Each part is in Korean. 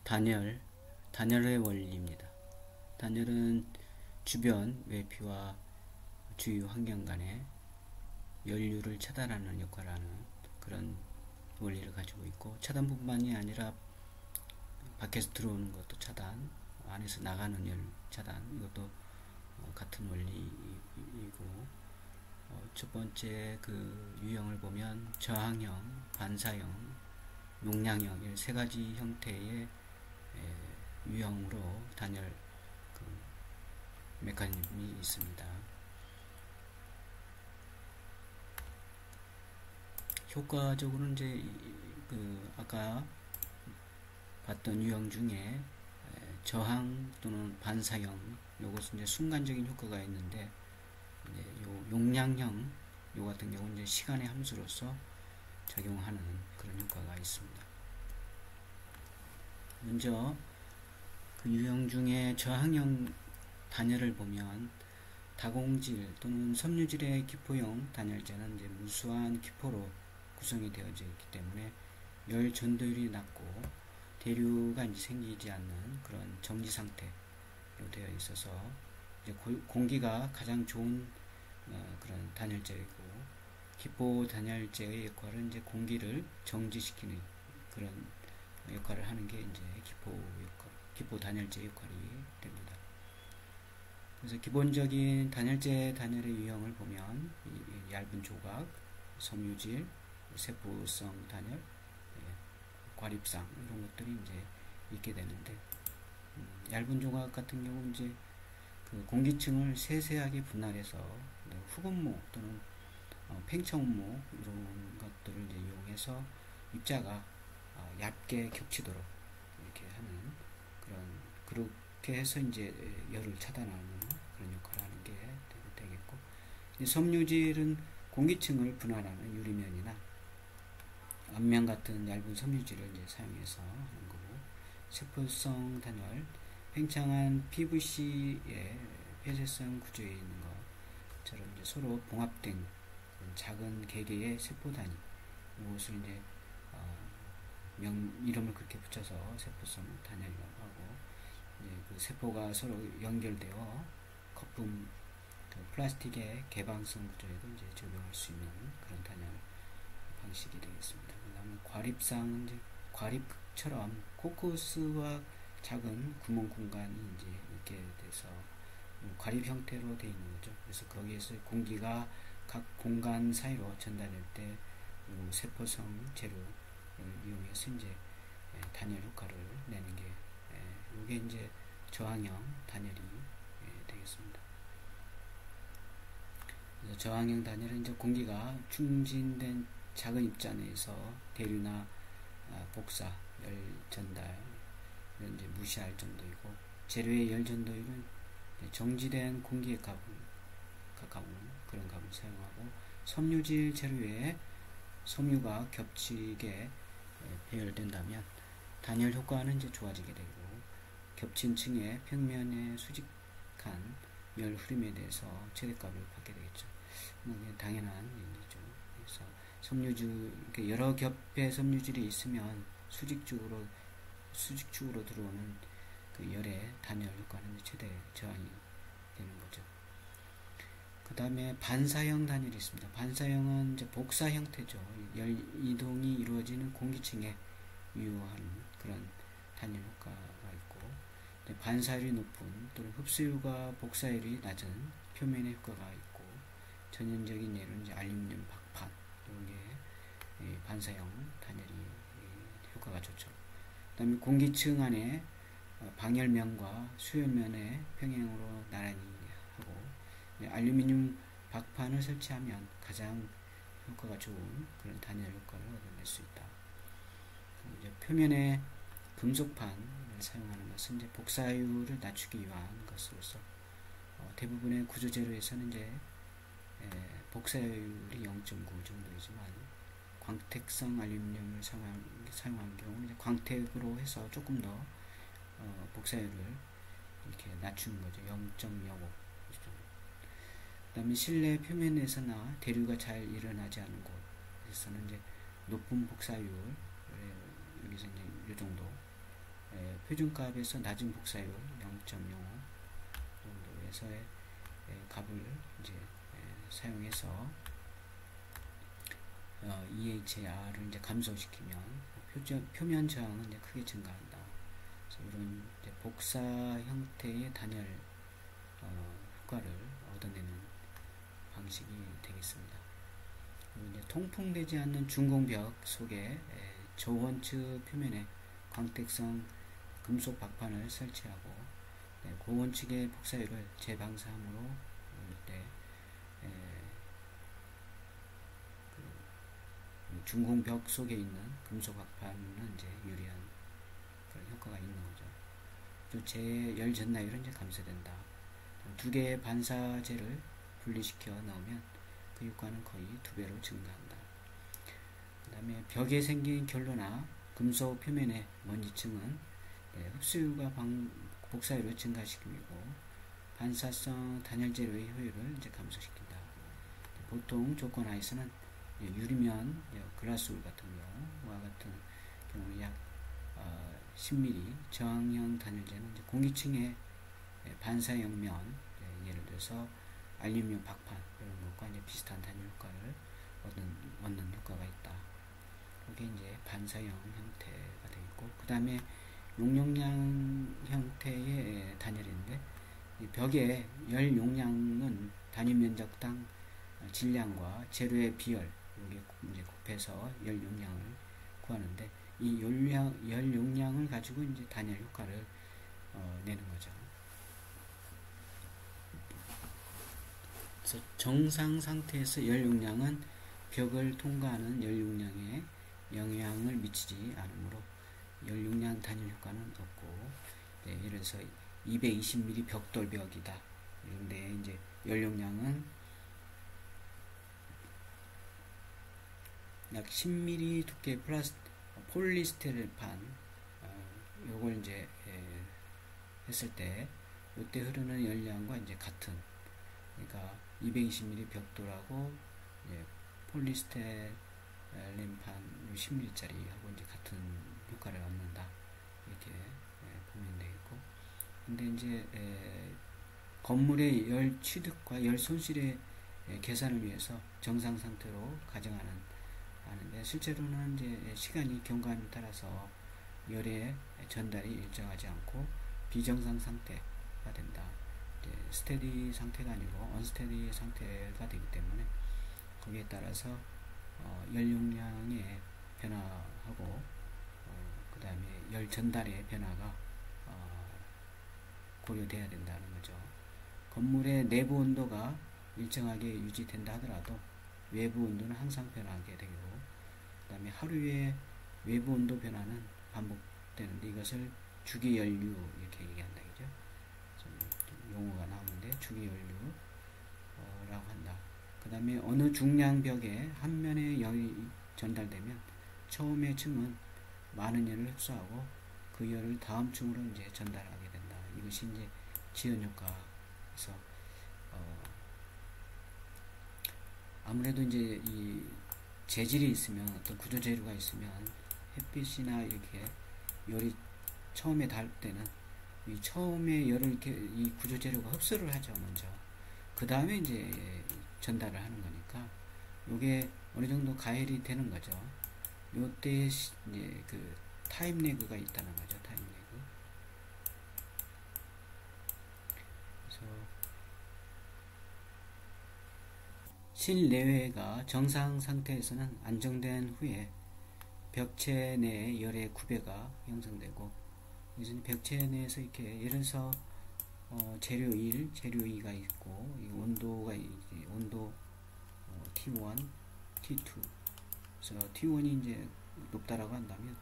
단열의 원리입니다. 단열은 주변 외피와 주위 환경 간의 연류를 차단하는 역할을 하는 그런 원리를 가지고 있고, 차단뿐만이 아니라 밖에서 들어오는 것도 차단, 안에서 나가는 열 차단, 이것도 같은 원리이고, 첫 번째 그 유형을 보면 저항형, 반사형, 용량형, 이 세 가지 형태의 유형으로 단열 그 메커니즘이 있습니다. 효과적으로는 이제 그 아까 봤던 유형 중에 저항 또는 반사형, 요것은 이제 순간적인 효과가 있는데, 이제 요 용량형 요 같은 경우는 이제 시간의 함수로서 작용하는 그런 효과가 있습니다. 먼저 그 유형 중에 저항형 단열을 보면, 다공질 또는 섬유질의 기포형 단열재는 이제 무수한 기포로 구성이 되어져 있기 때문에 열 전도율이 낮고 대류가 이제 생기지 않는 그런 정지 상태로 되어 있어서 이제 공기가 가장 좋은 그런 단열재이고, 기포 단열재의 역할은 이제 공기를 정지시키는 그런 역할을 하는 게 이제 기포 단열재 역할이 됩니다. 그래서 기본적인 단열재 단열의 유형을 보면 얇은 조각, 섬유질, 세포성 단열, 과립상 이런 것들이 이제 있게 되는데, 얇은 조각 같은 경우 이제 그 공기층을 세세하게 분할해서 흑음모 또는 팽창음모 이런 것들을 이제 이용해서 입자가 얇게 겹치도록 이렇게 하는 그렇게 해서 이제 열을 차단하는 그런 역할을 하는 게 되겠고, 섬유질은 공기층을 분할하는 유리면이나 앞면 같은 얇은 섬유질을 이제 사용해서 하는 거고, 세포성 단열, 팽창한 PVC의 폐쇄성 구조에 있는 것처럼 이제 서로 봉합된 작은 개개의 세포 단위, 이것을 이제 이름을 그렇게 붙여서 세포성 단열이라고 하고, 이제 그 세포가 서로 연결되어 거품, 그 플라스틱의 개방성 구조에도 이제 적용할 수 있는 그런 단열 방식이 되겠습니다. 그 다음에 과립상은 이제 과립처럼 코크스와 작은 구멍 공간이 이제 있게 돼서 과립 형태로 되어 있는 거죠. 그래서 거기에서 공기가 각 공간 사이로 전달될 때 세포성 재료를 이용해서 이제 단열 효과를 내는 게, 이게 이제 저항형 단열이 되겠습니다. 그래서 저항형 단열은 이제 공기가 충진된 작은 입자 내에서 대류나 복사, 열 전달 이런 이제 무시할 정도이고, 재료의 열 전도율은 정지된 공기에 가까운 그런 값을 사용하고, 섬유질 재료에 섬유가 겹치게 배열된다면 단열 효과는 이제 좋아지게 되고, 겹친 층의 평면에 수직한 열 흐름에 대해서 최대값을 받게 되겠죠. 당연한 일이죠. 그래서 섬유질, 여러 겹의 섬유질이 있으면 수직축으로 들어오는 그 열의 단열 효과는 최대 저항이 되는 거죠. 그 다음에 반사형 단열이 있습니다. 반사형은 이제 복사 형태죠. 열 이동이 이루어지는 공기층에 유효한 그런 단열 효과가 있고, 반사율이 높은 또는 흡수율과 복사율이 낮은 표면의 효과가 있고, 전형적인 예로는 이제 알루미늄 박판 이런 게 반사형 단열이 효과가 좋죠. 그 다음에 공기층 안에 방열면과 수열면의 평행으로 나란히 하고, 알루미늄 박판을 설치하면 가장 효과가 좋은 그런 단열 효과를 얻어낼 수 있다. 이제 표면에 금속판을 사용하는 것은 이제 복사율을 낮추기 위한 것으로서, 대부분의 구조 재료에서는 이제 복사율이 0.9 정도이지만, 광택성 알루미늄을 사용한 경우 이제 광택으로 해서 조금 더 복사율을 이렇게 낮추는 거죠. 0.05. 그 다음에 실내 표면에서나 대류가 잘 일어나지 않은 곳에서는 이제 높은 복사율, 여기서 이제 이 정도 표준값에서 낮은 복사율 0.05 정도에서의 값을 이제 사용해서 EHR을 이제 감소시키면 표면 저항은 이제 크게 증가한다. 그래서 이런 이제 복사 형태의 단열 효과를 얻어내는 방식이 되겠습니다. 그리고 이제 통풍되지 않는 준공벽 속에 저원측 표면에 광택성 금속 박판을 설치하고 고원측의 복사율을 재방사함으로 때 중공벽 속에 있는 금속 박판은 이제 유리한 그런 효과가 있는 거죠. 또 재열 전나율은 이제 감소된다. 두 개의 반사재를 분리시켜 넣으면 그 효과는 거의 2배로 증가한다. 그 다음에 벽에 생긴 결로나 금속 표면의 먼지층은 흡수율과 복사율을 증가시키고 반사성 단열 재료의 효율을 이제 감소시킨다. 보통 조건 하에서는 유리면 글라스울 같은 경우와 같은 경우는 약 10mm 저항형 단열재는 이제 공기층의 반사형 면, 예를 들어서 알루미늄 박판 이런 것과 이제 비슷한 단열 효과를 얻는 효과가 있다. 이게 이제 반사형 형태가 되겠고, 그 다음에 용용량 형태의 단열인데, 벽의 열 용량은 단위 면적당 질량과 재료의 비열, 여기 이제 곱해서 열 용량을 구하는데, 이 열 용량을 가지고 이제 단열 효과를 내는 거죠. 그래서 정상 상태에서 열 용량은 벽을 통과하는 열 용량에 영향을 미치지 않으므로 열 용량 단열 효과는 없고, 예를 들어서 220mm 벽돌벽이다. 그런데 이제 열 용량은 약 10mm 두께 폴리스테르판, 요걸 이제 했을 때 이때 흐르는 열량과 이제 같은, 그러니까 220mm 벽돌하고 폴리스테렌판 10mm짜리하고 이제 같은 효과를 얻는다. 이렇게 보면 되겠고, 근데 이제 건물의 열 취득과 열 손실의 계산을 위해서 정상 상태로 가정하는데, 실제로는 이제 시간이 경과함에 따라서 열의 전달이 일정하지 않고 비정상 상태가 된다. 이제 스테디 상태가 아니고 언스테디 상태가 되기 때문에 거기에 따라서 열 용량의 변화하고 그 다음에 열 전달의 변화가 고려돼야 된다는 거죠. 건물의 내부 온도가 일정하게 유지된다 하더라도 외부 온도는 항상 변하게 되고, 그 다음에 하루의 외부 온도 변화는 반복되는데 이것을 주기연류 이렇게 얘기한다. 그죠? 용어가 나오는데 주기연류라고 한다. 그 다음에 어느 중량벽에 한 면에 열이 전달되면 처음의 층은 많은 열을 흡수하고 그 열을 다음 층으로 이제 전달하게 된다. 이것이 이제 지연 효과에서 아무래도 이제 이 재질이 있으면, 어떤 구조 재료가 있으면 햇빛이나 이렇게 열이 처음에 닿을 때는 이 처음에 열을 이렇게 이 구조 재료가 흡수를 하죠, 먼저. 그 다음에 이제 전달을 하는 거니까 요게 어느 정도 가열이 되는 거죠. 요때 이제 그 타임 레그가 있다는 거죠, 타임 레그. 그래서 실내외가 정상 상태에서는 안정된 후에 벽체 내에 열의 구배가 형성되고, 그래서 벽체 내에서 이렇게 예를 들어서 재료 1, 재료 2가 있고, 이 온도가 이제 온도 T1, T2. 그래서 T1이 이제 높다라고 한다면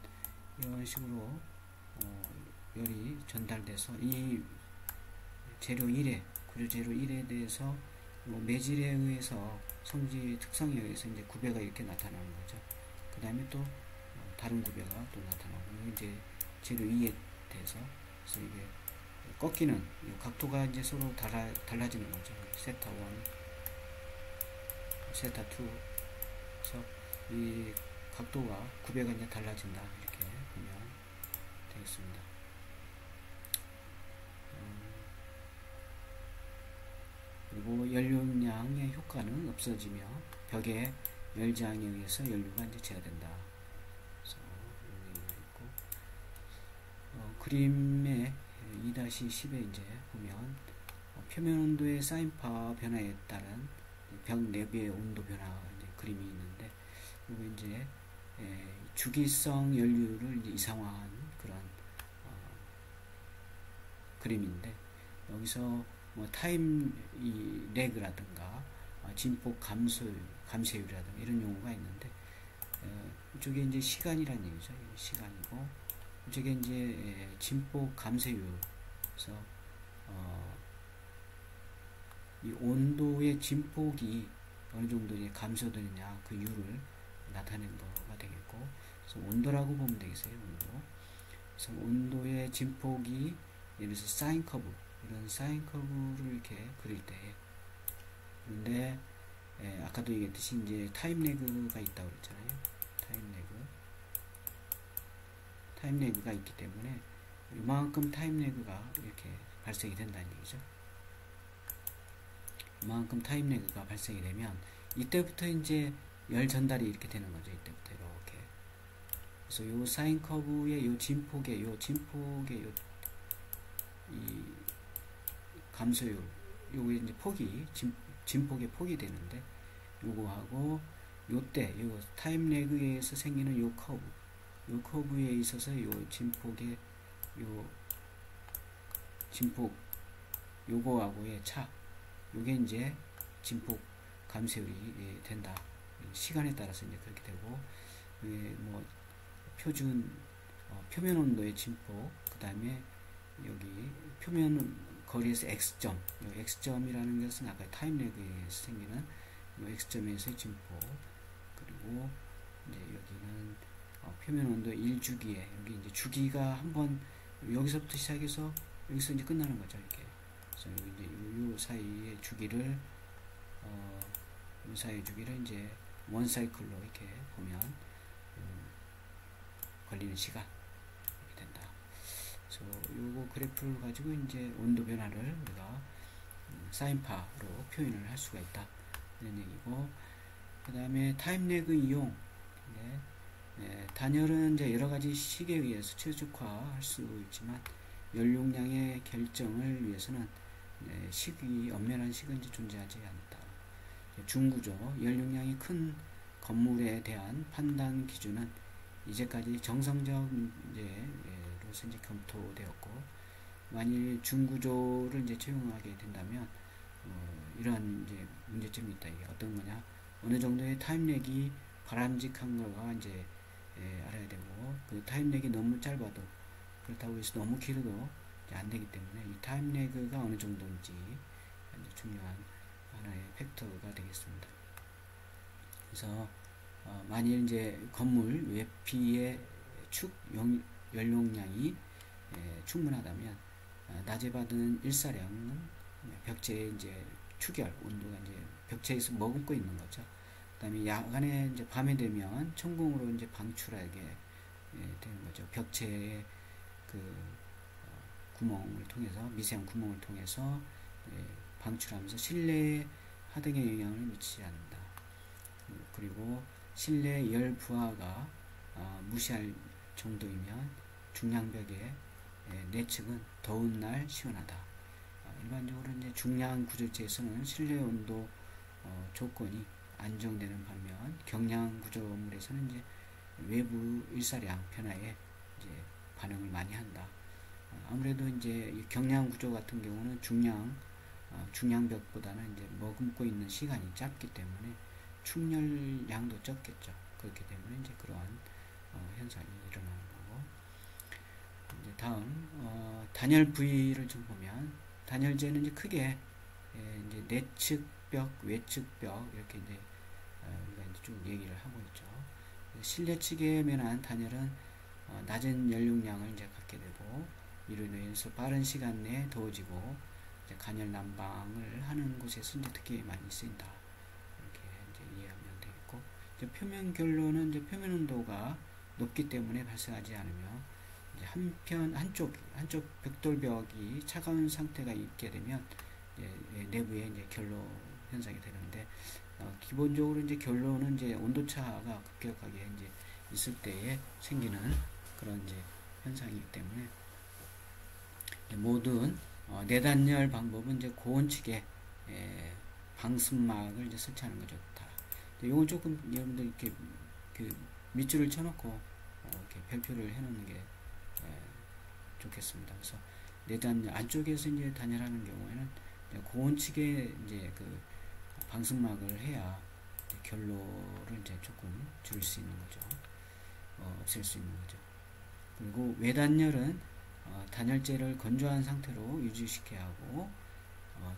이런 식으로 열이 전달돼서 이 재료 1에 구조 재료 1에 대해서 매질에 의해서 성질 특성에 의해서 이제 구배가 이렇게 나타나는 거죠. 그 다음에 또 다른 구배가 또 나타나고, 이제 재료 2에 대해서, 그래서 이게 꺾이는 각도가 이제 서로 달라지는 거죠. 세타 1, 세타 2. 그래서 이 각도와 구배가 이제 달라진다. 이렇게 보면 되겠습니다. 없어지며 벽의 열장에 의해서 연료가 이제 제어된다. 그래서 이런 얘기가 있고, 그림의 2-10에 이제 보면 표면 온도의 사인파 변화에 따른 벽 내부의 온도 변화 이제 그림이 있는데, 이거 이제 주기성 연료를 이제 이상화한 그런 그림인데, 여기서 뭐 타임 렉이라든가 진폭 감쇄율이라든가 이런 용어가 있는데, 이쪽에 이제 시간이란 얘기죠. 시간이고, 이쪽에 이제 진폭 감쇄율. 그래서 이 온도의 진폭이 어느 정도 이제 감소되느냐 그 이유를 나타낸 거가 되겠고, 그래서 온도라고 보면 되겠어요. 온도. 그래서 온도의 진폭이 예를 들어서 사인 커브, 이런 사인 커브를 이렇게 그릴 때, 근데 아까도 얘기했듯이 이제 타임 레그가 있다고 그랬잖아요. 타임 레그가 있기 때문에 이만큼 타임 레그가 이렇게 발생이 된다는 얘기죠. 이만큼 타임 레그가 발생이 되면 이때부터 이제 열 전달이 이렇게 되는 거죠. 이때부터 이렇게. 그래서 요 사인 커브의 요 진폭의 이 감소율, 요게 이제 폭이 진폭의 폭이 되는데, 요거하고 요때 요 타임 레그에 의해서 생기는 요 커브에 있어서 요 진폭의 요 진폭 요거하고의 차, 요게 이제 진폭 감소율이 된다. 시간에 따라서 이제 그렇게 되고, 뭐 표준 표면 온도의 진폭, 그 다음에 여기 표면 거리에서 x점, x점이라는 것은 아까 타임 레그에서 생기는 x점에서의 진폭, 그리고 이제 여기는 표면 온도 1주기에, 여기 이제 주기가 한번 여기서부터 시작해서 여기서 이제 끝나는 거죠. 이렇게. 그래서 여기 이제 요 사이의 주기를 요 사이의 주기를 이제 원 사이클로 이렇게 보면 걸리는 시간 이렇게 된다. 그래서 요거 그래프를 가지고 이제 온도 변화를 우리가 사인파로 표현을 할 수가 있다. 이런 얘기고, 그 다음에 타임 레그 이용. 단열은 이제 여러 가지 식에 의해서 최적화할 수 있지만, 연료량의 결정을 위해서는 식이 엄연한 식은 이제 존재하지 않다. 중구조, 연료량이 큰 건물에 대한 판단 기준은 이제까지 정성적 문제로서 이제 검토되었고, 만일 중구조를 이제 채용하게 된다면 이러한 이제 문제점이 있다. 이게 어떤 거냐? 어느 정도의 타임렉이 바람직한 거가 이제 알아야 되고, 그 타임렉이 너무 짧아도, 그렇다고 해서 너무 길어도 안 되기 때문에 이 타임렉가 어느 정도인지 중요한 하나의 팩터가 되겠습니다. 그래서 만일 이제 건물 외피의 축 연료량이 충분하다면 낮에 받은 일사량은 벽체의 이제 추결 온도가 이제 벽체에서 머금고 있는 거죠. 그다음에 야간에 이제 밤에 되면 천공으로 이제 방출하게 되는 거죠. 벽체의 그 구멍을 통해서, 미세한 구멍을 통해서 방출하면서 실내에 하등의 영향을 미치지 않는다. 그리고 실내 열 부하가 무시할 정도이면 중량벽의 내측은 더운 날 시원하다. 일반적으로 이제 중량 구조체에서는 실내 온도 조건이 안정되는 반면, 경량 구조물에서는 이제 외부 일사량 변화에 이제 반응을 많이 한다. 아무래도 이제 경량 구조 같은 경우는 중량벽보다는 이제 머금고 있는 시간이 짧기 때문에 충혈량도 적겠죠. 그렇기 때문에 이제 그러한 현상이 일어나는 거고, 이제 다음 단열 부위를 좀 보면, 단열재는 이제 크게 이제 내측벽, 외측벽 이렇게 이제 우리가 이제 쭉 얘기를 하고 있죠. 실내 측에 면한 단열은 낮은 연료량을 이제 갖게 되고, 이로 인해서 빠른 시간 내에 더워지고 이제 간열 난방을 하는 곳에서 이제 특히 많이 쓰인다. 이렇게 이제 이해하면 되겠고, 이제 표면 결로는 이제 표면 온도가 높기 때문에 발생하지 않으며, 이제 한쪽 벽돌벽이 차가운 상태가 있게 되면 이제 내부에 이제 결로 현상이 되는데, 기본적으로 이제 결론은 이제 온도차가 급격하게 이제 있을 때에 생기는 그런 이제 현상이기 때문에 모든 내단열 방법은 이제 고온측에 방승막을 이제 설치하는 거 좋다. 이건 조금 여러분들 이렇게 그 밑줄을 쳐놓고 이렇게 별표를 해놓는 게 좋겠습니다. 그래서 내단열 안쪽에서 이제 단열하는 경우에는 고온측에 이제 그 방승막을 해야 결로를 이제 조금 줄일 수 있는 거죠. 없앨 수 있는 거죠. 그리고 외단열은 단열재를 건조한 상태로 유지시켜야 하고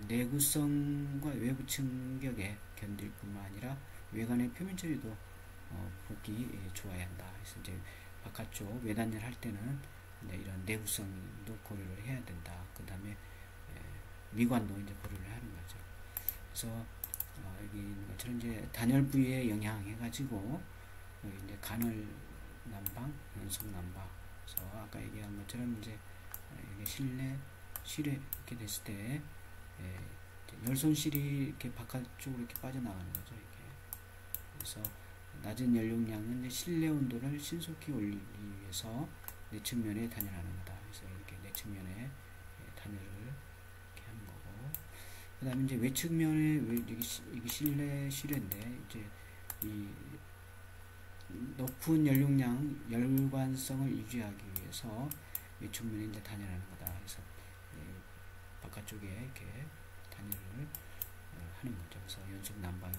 내구성과 외부 충격에 견딜 뿐만 아니라 외관의 표면 처리도 보기 좋아야 한다. 그래서 이제 바깥쪽 외단열 할 때는 이런 내구성도 고려를 해야 된다. 그 다음에 미관도 이제 고려를 하는 거죠. 그래서 여기 있는 것처럼 이제 단열 부위에 영향해가지고 이제 간헐 난방, 연속 난방. 그래서 아까 얘기한 것처럼 이제 이게 실내 이렇게 됐을 때 열손실이 이렇게 바깥쪽으로 이렇게 빠져나가는 거죠. 이렇게. 그래서 낮은 연료량은 이제 실내 온도를 신속히 올리기 위해서 내측면에 단열하는 거다. 그래서 이렇게 내측면에 단열을 이렇게 하는 거고. 그 다음에 이제 외측면에 이게 실내인데 이제 이 높은 연료량, 열관성을 유지하기 위해서 외측면에 이제 단열하는 거다. 그래서 바깥쪽에 이렇게 단열을 하는 거죠. 그래서 연속 난방이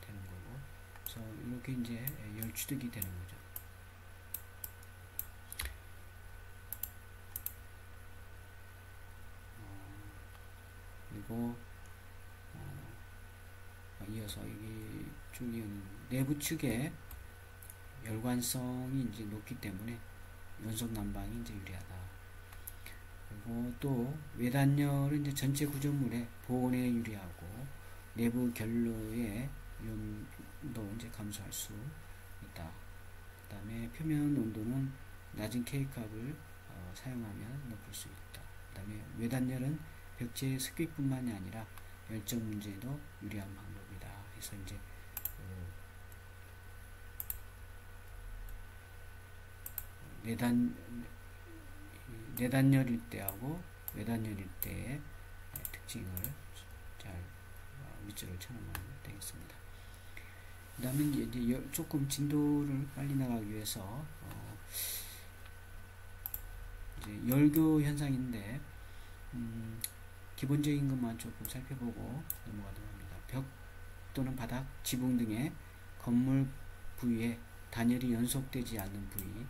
되는 거고. 그래서 이렇게 이제 열취득이 되는 거죠. 그리고 이어서 여기 중요한 내부 측에 열관성이 이제 높기 때문에 연속 난방이 이제 유리하다. 그리고 또 외단열은 이제 전체 구조물의 보온에 유리하고 내부 결로의 온도 이제 감소할 수 있다. 그 다음에 표면 온도는 낮은 K값을 사용하면 높일 수 있다. 그 다음에 외단열은 벽체의 습기뿐만이 아니라 열정 문제에도 유리한 방법이다. 그래서 이제 내단열일 때하고 외단열일 때의 특징을 잘 밑줄을 쳐놓으면 되겠습니다. 그 다음에 이제 조금 진도를 빨리 나가기 위해서 이제 열교 현상인데 기본적인 것만 조금 살펴보고 넘어가도록 합니다. 벽 또는 바닥, 지붕 등의 건물 부위에 단열이 연속되지 않는 부위,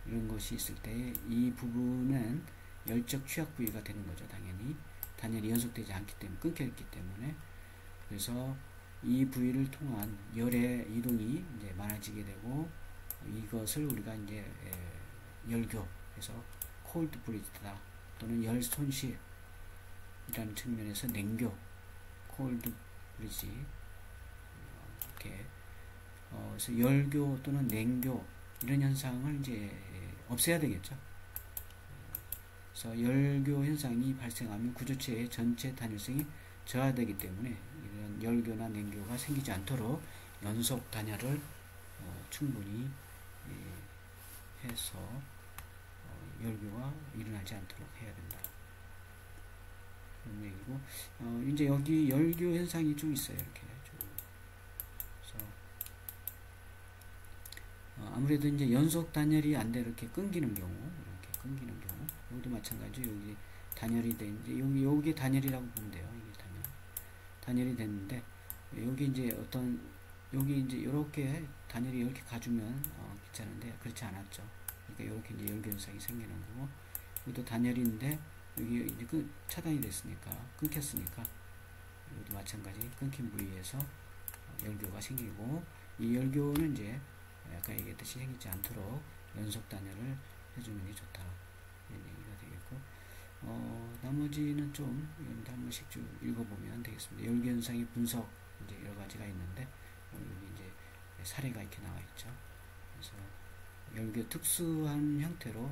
이런 것이 있을 때 이 부분은 열적 취약 부위가 되는 거죠. 당연히 단열이 연속되지 않기 때문에, 끊겨 있기 때문에. 그래서 이 부위를 통한 열의 이동이 이제 많아지게 되고, 이것을 우리가 이제 열교, 그래서 콜드 브리즈다 또는 열 손실 이라는 측면에서 냉교, 콜드 브리지, 이렇게 그래서 열교 또는 냉교 이런 현상을 이제 없애야 되겠죠. 그래서 열교 현상이 발생하면 구조체의 전체 단열성이 저하되기 때문에 이런 열교나 냉교가 생기지 않도록 연속 단열을 충분히 해서 열교가 일어나지 않도록 해야 된다. 그런 얘기고, 이제 여기 열교 현상이 좀 있어요. 이렇게. 그래서 아무래도 이제 연속 단열이 안 돼 이렇게 끊기는 경우, 이렇게 끊기는 경우, 여기도 마찬가지. 여기 단열이 돼 이제 여기 단열이라고 보면 돼요. 이게 단열이 됐는데 여기 이제 여기 이제 이렇게 단열이 이렇게 가주면 괜찮은데 그렇지 않았죠. 그러니까 이렇게 이제 열교 현상이 생기는 거고, 여기도 단열인데 여기 이제 차단이 됐으니까, 끊겼으니까 이것도 마찬가지 끊긴 부위에서 열교가 생기고, 이 열교는 이제 아까 얘기했듯이 생기지 않도록 연속 단열을 해주는 게 좋다, 이런 얘기가 되겠고, 나머지는 좀 한 번씩 좀 읽어보면 되겠습니다. 열교 현상의 분석 이제 여러 가지가 있는데 여기 이제 사례가 이렇게 나와 있죠. 그래서 열교 특수한 형태로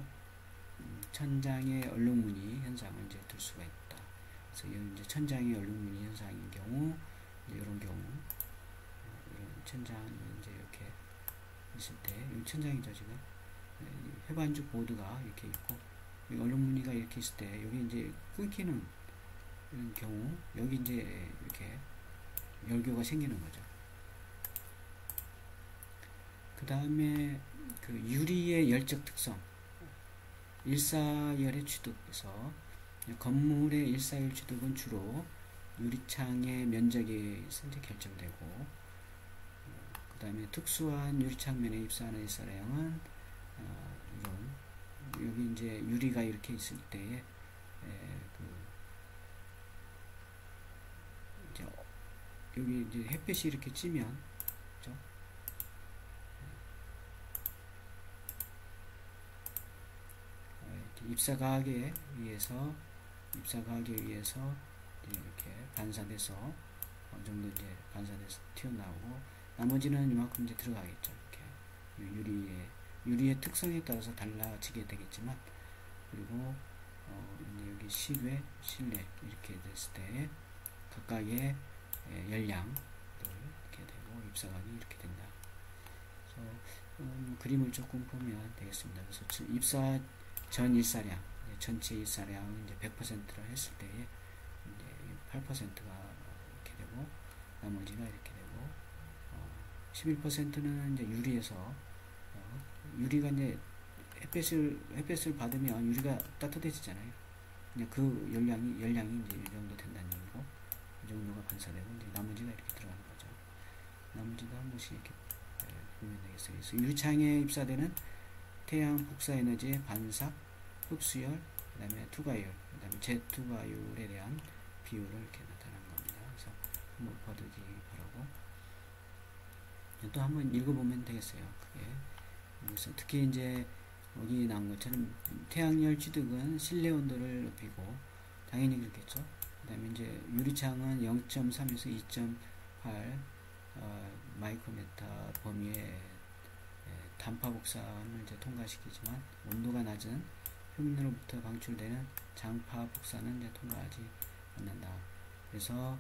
천장의 얼룩무늬 현상을 이제 들 수가 있다. 그래서 이제 천장의 얼룩무늬 현상인 경우, 이런 경우 천장이 이제 이렇게 있을 때, 여기 천장이죠, 지금. 해반죽 보드가 이렇게 있고, 얼룩 무늬가 이렇게 있을 때, 여기 이제 끊기는 경우, 여기 이제 이렇게 열교가 생기는 거죠. 그 다음에 그 유리의 열적 특성, 일사열의 취득에서, 건물의 일사열 취득은 주로 유리창의 면적에 서 이제 결정되고, 그 다음에 특수한 유리창면에 입사하는 일사량은 이런 여기 이제 유리가 이렇게 있을 때에 이제 여기 이제 햇빛이 이렇게 찌면, 그죠? 입사각에 의해서 이렇게 반사돼서 어느 정도 이제 반사돼서 튀어나오고, 나머지는 이만큼 이제 들어가겠죠. 이렇게 유리의 특성에 따라서 달라지게 되겠지만, 그리고 이제 여기 실외, 실내 이렇게 됐을 때 각각의 열량들 이렇게 되고 입사각이 이렇게 된다. 그래서 그림을 조금 보면 되겠습니다. 그래서 입사 전 일사량, 전체 일사량은 이제 100%로 했을 때에 이제 8%가 이렇게 되고, 나머지가 이렇게 되고, 11%는 이제 유리에서, 유리가 이제 햇빛을 받으면 유리가 따뜻해지잖아요. 그냥 그 열량이 이제 이 정도 된다는 얘기고, 이 정도가 반사되고, 이제 나머지가 이렇게 들어가는 거죠. 나머지도 한 번씩 이렇게 보면 되겠어요. 그래서 유리창에 입사되는 태양 복사 에너지의 반삭, 흡수열, 그 다음에 투과율, 그 다음에 재투과율에 대한 비율을 이렇게 나타난 겁니다. 그래서 한번 봐두기 바라고, 또 한번 읽어보면 되겠어요. 크게. 그래서 특히 이제 여기 나온 것처럼 태양열 취득은 실내 온도를 높이고, 당연히 그렇겠죠. 그 다음에 이제 유리창은 0.3에서 2.8 마이크로미터 범위의 단파 복사는 이제 통과시키지만, 온도가 낮은 표면으로부터 방출되는 장파 복사는 이제 통과하지 않는다. 그래서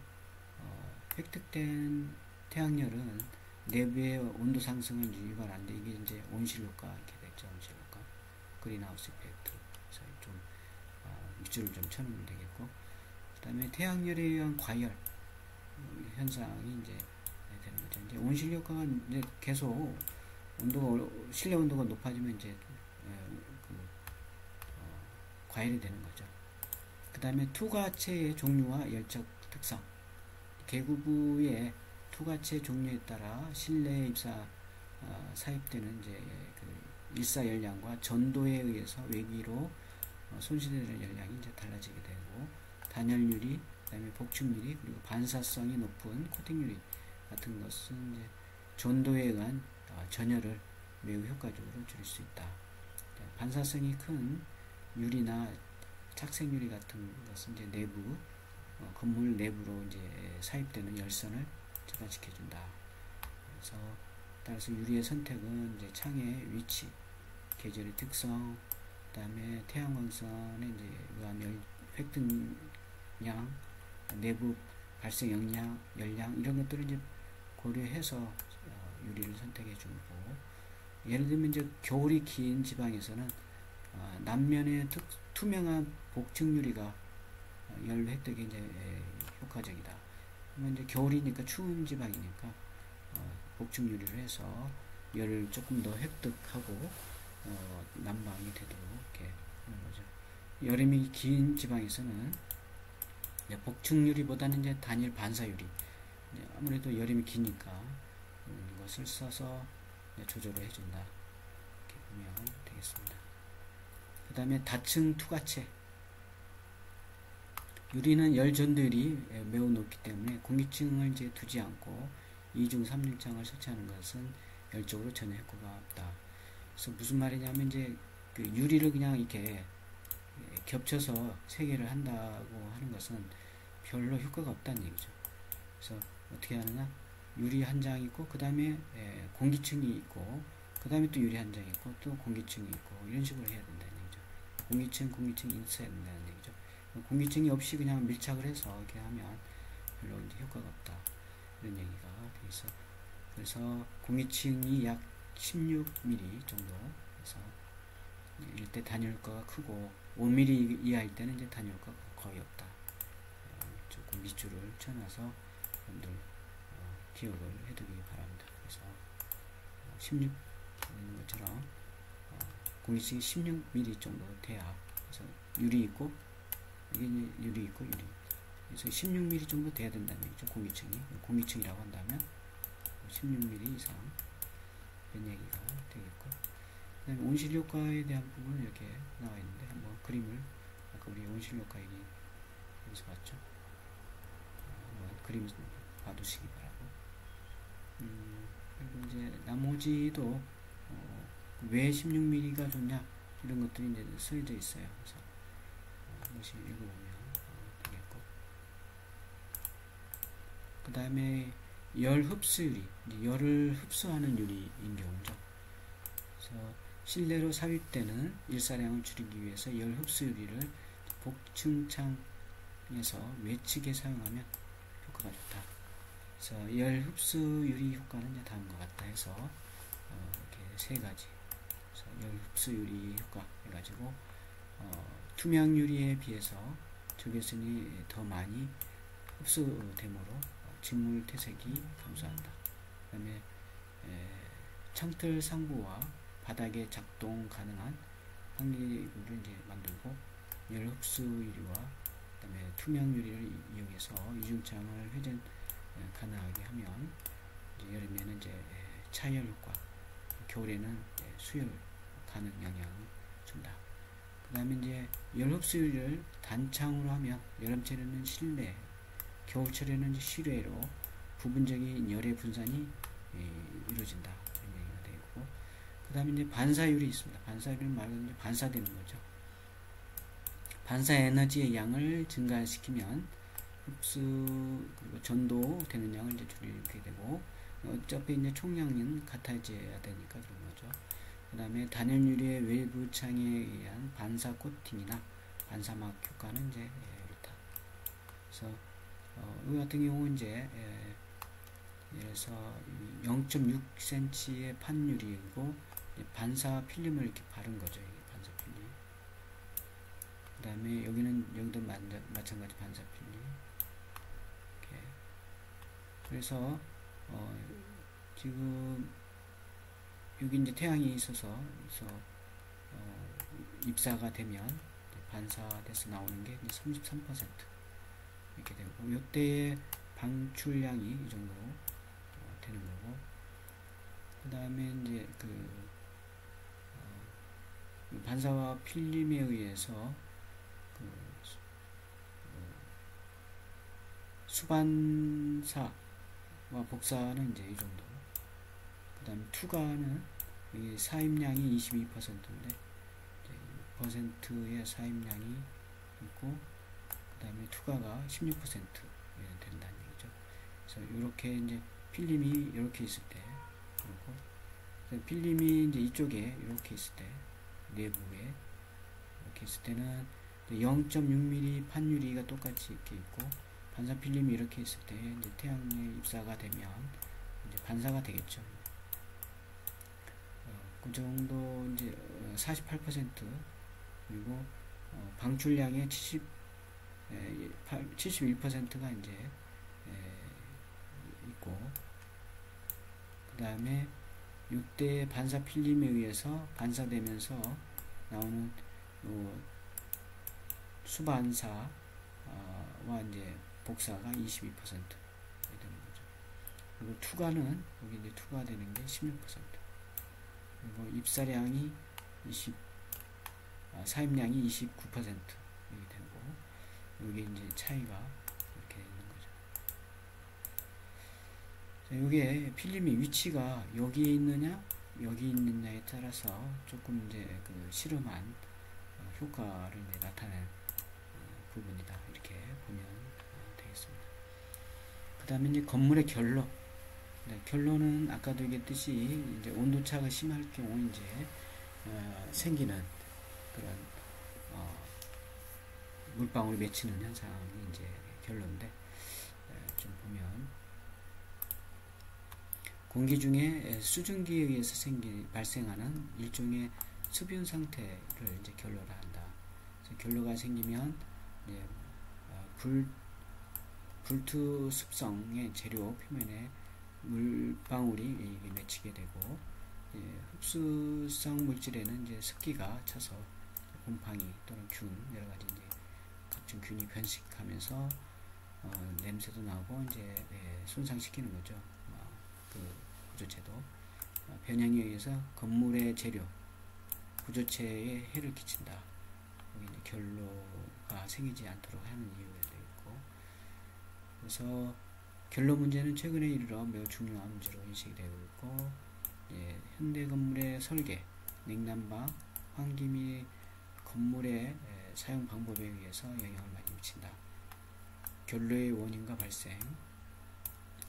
획득된 태양열은 내부의 온도 상승을 유발하는데, 이게 이제 온실 효과 이렇게 되죠. 온실 효과, 그린하우스 이펙트. 그래서 좀 밑줄을 좀 쳐놓으면 되겠고, 그 다음에 태양열에 의한 과열 현상이 이제 되는 거죠. 이제 온실 효과가 이제 계속 실내 온도가 높아지면 이제 과열이 되는 거죠. 그 다음에 투과체의 종류와 열적 특성, 개구부의 투과체 종류에 따라 실내에 사입되는 이제 그 일사 열량과 전도에 의해서 외기로 손실되는 열량이 이제 달라지게 되고, 단열유리, 그 다음에 복층유리, 그리고 반사성이 높은 코팅유리 같은 것은 이제 전도에 의한 전열을 매우 효과적으로 줄일 수 있다. 반사성이 큰 유리나 착색유리 같은 것은 이제 내부 건물 내부로 이제 사입되는 열선을 차단시켜준다. 그래서 따라서 유리의 선택은 이제 창의 위치, 계절의 특성, 그다음에 태양광선의 이제 의한 획득량, 내부 발생 열량 이런 것들을 이제 고려해서 유리를 선택해 주고, 예를 들면 이제 겨울이 긴 지방에서는 남면의 투명한 복층 유리가 열 획득에 이제 효과적이다. 그러면 이제 겨울이니까 추운 지방이니까 복층 유리를 해서 열을 조금 더 획득하고 난방이 되도록 이렇게 하는 거죠. 여름이 긴 지방에서는 복층 유리보다는 이제 단일 반사 유리, 아무래도 여름이 기니까 이것을 써서 조절을 해준다. 이렇게 보면 되겠습니다. 그 다음에 다층 투과체. 유리는 열 전도율이 매우 높기 때문에 공기층을 이제 두지 않고 2중 3륜창을 설치하는 것은 열적으로 전혀 효과가 없다. 그래서 무슨 말이냐면 이제 그 유리를 그냥 이렇게 겹쳐서 세 개를 한다고 하는 것은 별로 효과가 없다는 얘기죠. 그래서 어떻게 하느냐? 유리 한 장 있고, 그 다음에 공기층이 있고, 그 다음에 또 유리 한 장 있고, 또 공기층이 있고, 이런 식으로 해야 된다는 얘기죠. 공기층이 있어야 된다는 얘기죠. 공기층이 없이 그냥 밀착을 해서 이렇게 하면 별로 이제 효과가 없다. 이런 얘기가 돼 있어. 그래서 공기층이 약 16mm 정도. 그래서 이때 단열 효과가 크고 5mm 이하일 때는 이제 단열 효과가 거의 없다. 조금 밑줄을 쳐놔서 여러분들 기억을 해두기 바랍니다. 그래서 16 있는 것처럼 공기층이 16mm 정도 돼야, 그래서 유리 있고 이게 유리 있고 유리, 그래서 16mm 정도 돼야 된다는 얘기죠. 공기층이라고 한다면 16mm 이상 이런 얘기가 되겠고, 그 다음에 온실 효과에 대한 부분은 이렇게 나와 있는데, 한번 그림을, 아까 우리 온실 효과 얘기 여기서 봤죠. 한번 그림 봐두시기 바라고. 그리고 이제 나머지도 왜 16mm가 좋냐 이런 것들이 이제 쓰여져 있어요. 그래서 한 번씩 읽어보면 되겠고, 그 다음에 열 흡수율이, 열을 흡수하는 유리인 경우죠. 그래서 실내로 삽입되는 일사량을 줄이기 위해서 열 흡수유리를 복층창에서 외측에 사용하면 효과가 좋다. 그래서 열 흡수유리 효과는 이제 다음과 같다 해서 이렇게 세 가지. 그래서 열 흡수유리 효과 해가지고 투명 유리에 비해서 적외선이 더 많이 흡수되므로 직물 퇴색이 감소한다. 그 다음에 창틀 상부와 바닥에 작동 가능한 환기구를 이제 만들고, 열 흡수 유리와 그다음에 투명 유리를 이용해서 이중창을 회전 가능하게 하면 이제 여름에는 이제 차열 효과, 겨울에는 수열 가능 영향을 준다. 그 다음에 이제 열 흡수 유리를 단창으로 하면 여름철에는 실내, 겨울철에는 이제 실외로 부분적인 열의 분산이 이루어진다. 이런 얘기가 되고, 그 다음에 이제 반사율이 있습니다. 반사율은 말 그대로 반사되는 거죠. 반사 에너지의 양을 증가시키면 흡수 그리고 전도되는 양을 이제 줄이게 되고, 어차피 이제 총량은 같아져야 되니까 그런 거죠. 그 다음에 단열유리의 외부 창에 의한 반사 코팅이나 반사막 효과는 이제 이렇다. 그래서 이 같은 경우 이제 예를 들어서 0.6cm의 판유리이고 반사 필름을 이렇게 바른 거죠. 이게 반사 필름. 그 다음에 여기도 마찬가지 반사 필름. 이렇게. 그래서 지금 여기 이제 태양이 있어서 그래서 입사가 되면 반사돼서 나오는 게 33% 이렇게 되고, 이때의 방출량이 이 정도 되는 거고, 그 다음에 이제 반사와 필름에 의해서 수반사와 복사는 이제 이 정도. 그 다음에 투과는 이 사입량이 22%인데 %의 사입량이 있고, 그 다음에 투과가 16% 된다는 얘기죠. 그래서 이렇게 이제 필름이 이렇게 있을 때, 그리고 필름이 이제 이쪽에 이렇게 있을 때, 내부에 이렇게 있을 때는 0.6mm 판유리가 똑같이 이렇게 있고, 반사 필름이 이렇게 있을 때 이제 태양에 입사가 되면 이제 반사가 되겠죠. 그 정도 이제 48% 그리고 방출량의 71%가 이제 있고, 그 다음에 이때 반사 필름에 의해서 반사되면서 나오는 수반사와 이제 복사가 22% 되는 거죠. 그리고 투과는 여기 이제 투과되는 게 16%. 그리고 입사량이 사입량이 29% 이렇게 되고, 여기 이제 차이가 이렇게 있는 거죠. 이게 필름의 위치가 여기 있느냐 여기 있느냐에 따라서 조금 이제 실험한 효과를 나타낸 부분이다, 이렇게 보면 되겠습니다. 그 다음에 이제 건물의 결로. 결론은 아까도 얘기했듯이 이제 온도차가 심할 경우 이제 생기는 그런 물방울이 맺히는 현상이 이제 결론인데, 좀 보면 공기 중에 수증기에 의해서 발생하는 일종의 수분 상태를 이제 결로라 한다. 그래서 결로가 생기면 이제 불투 습성의 재료 표면에 물방울이 맺히게 되고, 흡수성 물질에는 이제 습기가 차서 곰팡이 또는 균, 여러 가지 이제 각종 균이 변식하면서 냄새도 나고 이제 손상시키는 거죠. 그 구조체도 변형에 의해서 건물의 재료, 구조체에 해를 끼친다. 여기 이제 결로가 생기지 않도록 하는 이유가 되겠고, 그래서 결로 문제는 최근에 이르러 매우 중요한 문제로 인식이 되고 있고, 현대 건물의 설계, 냉난방, 환기 및 건물의 사용 방법에 의해서 영향을 많이 미친다. 결로의 원인과 발생,